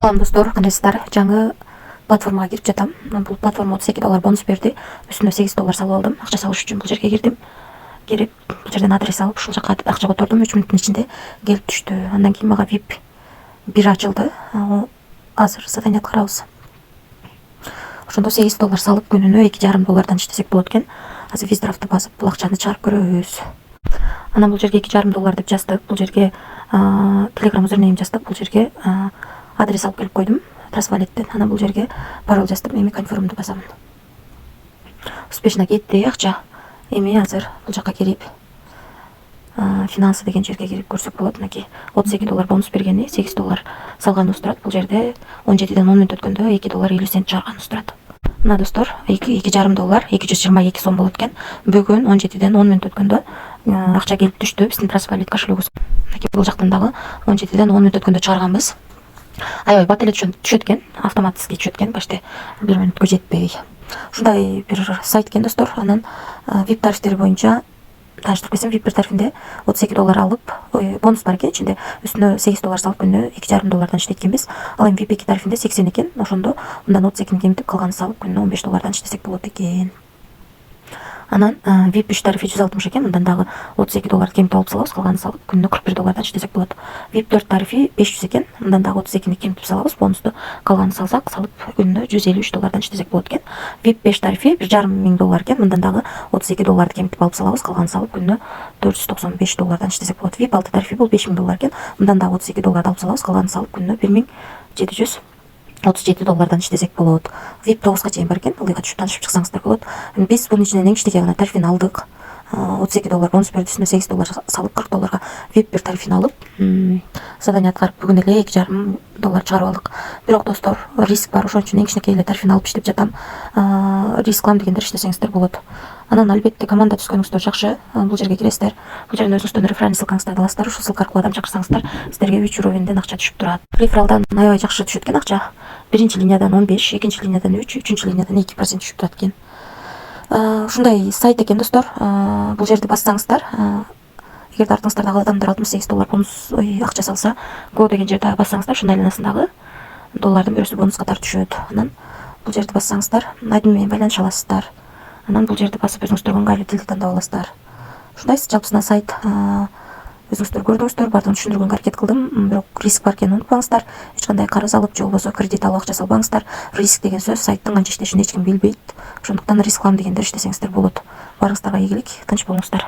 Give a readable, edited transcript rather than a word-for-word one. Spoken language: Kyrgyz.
Салам достор, кандайсыздар? Жаңы платформага кирип жатам. Бул платформа $32 бонус берди. Үстүнө $8 салып алдым. Акча салыш үчүн бул жерге кирдим. Кирип, бул жерден адрес алып, ушул жака акча котордум. 3 мүнөттүн ичинде келип түштү. Андан кийин мага VIP 1 ачылды. Азыр задание аткарабыз. Ошондо $8 салып, күнүнө $2,5 иштесек болот экен. Азыр Виздрафтты басып, бул акчаны чыгарып көрөбүз. Анан бул жерге $2,5 деп жаздык. Бул жерге Telegram üzerinden жаздык. Бул жерге адрес алып келип койдум Трасвалеттен. Анан бул жерге пароль жаздым. Эми конфирмду басамын. Успешно кетти акча. Эми азыр бул жака кирип финансы деген жерге кирип көрсөк болот. Мынакей $32 бонус бергени, $8 салганыбыз турат. Бул жерде 17ден 10 мүнөт өткөндө $2.50 чыгарганыбыз турат. Мына достор, $2,5 222 сом болот экен. Бүгүн 17ден 10 мүнөт өткөндө акча келип түштү биздин Трасвалет кошелегибиз. Мынакей бул жактан дагы 17ден 10 мүнөт өткөндө чыгарганбыз. Аябай бат эле түшөт экен, автоматически түшөт экен, почти 1 мүнөткө жетпей. Ушундай бир сайт экен достор. Анан VIP тарифтери боюнча тааныштырып кетсем, VIP тарифинде $32 алып, бонус бар экен, ичинде үстүнө $8 салып күнүнө $2,5 иштейт экенбиз. Ал эми VIP 2 тарифинде 80 экен. Ошондо мындан 32 кемитип калганын салып күнүнө $15 иштесек болот экен. Анан VIP 3 тарифи 160 экен. Мындан дагы $32 кемитип алып салабыз, калганын салып күнүнө $41 иштесек болот. VIP 4 тарифи 500 экен. Мындан дагы 32 кемитип салабыз, бонусту калганын салсак, салып күнүнө $153 иштесек болот экен. VIP 5 тарифи $1,500 экен. Мындан дагы $32 кемитип алып салабыз, калганын салып күнүнө $495 иштесек болот. VIP 6 тарифи бул $5,000 экен. Мындан дагы $32 алып салабыз, калганын салып күнүнө $1,737 иштесек болот. VIP 9га чейин бар экен. Ылдыйга түшүп таанышып чыксаңыздар болот. Биз бунун ичинен эң кичинекей гана тарифин алдык. $32 бонус берди, үстүнө $8 салып $40 VIP 1 тарифин алып, задание аткарып бүгүн эле $2,5 чыгарып алдык. Бирок достор, риск бар, ошон үчүн эң кичинекей эле тарифин алып иштеп жатам. Риск кылам дегендер иштесеңиздер болот. Анан албетте команда түзгөнүңүздөр жакшы. Бул жерге киресиздер. Бул жерден өзүңүздөн референс ссылкаңызды аласыздар. Ушул ссылка аркылуу адам чакырсаңыздар, сиздерге 3 уровенден акча түшүп турат. Рефералдан аябай жакшы түшөт экен акча. Биринчи линиядан 15, экинчи линиядан 3, үчүнчү линиядан 2% түшүп турат экен. Ушундай сайт экен достор. Бул жерди бассаңыздар, эгерде артыңыздарда адамдар $68 бонус акча салса, го деген жерди бассаңыздар, ушунун айланасындагы доллардын бирөөсү бонус катары түшөт. Анан бул жерди бассаңыздар, админ менен байланыша аласыздар. Анан бул жерди басып өзүңүздөр ыңгайлуу тилди тандап аласыздар. Ушундай жалпысына сайт. Өзүңүздөр көрдүңүздөр, бардыгын түшүндүргөнгө аракет кылдым. Бирок риск бар экенин унутпаңыздар. Эч кандай карыз алып, же болбосо кредит алып акча салбаңыздар. Риск деген сөз сайттын канча иштешин эч ким билбейт. Ошондуктан риск кылам дегендер иштесеңиздер болот. Барыңыздарга ийгилик, тынч болуңуздар.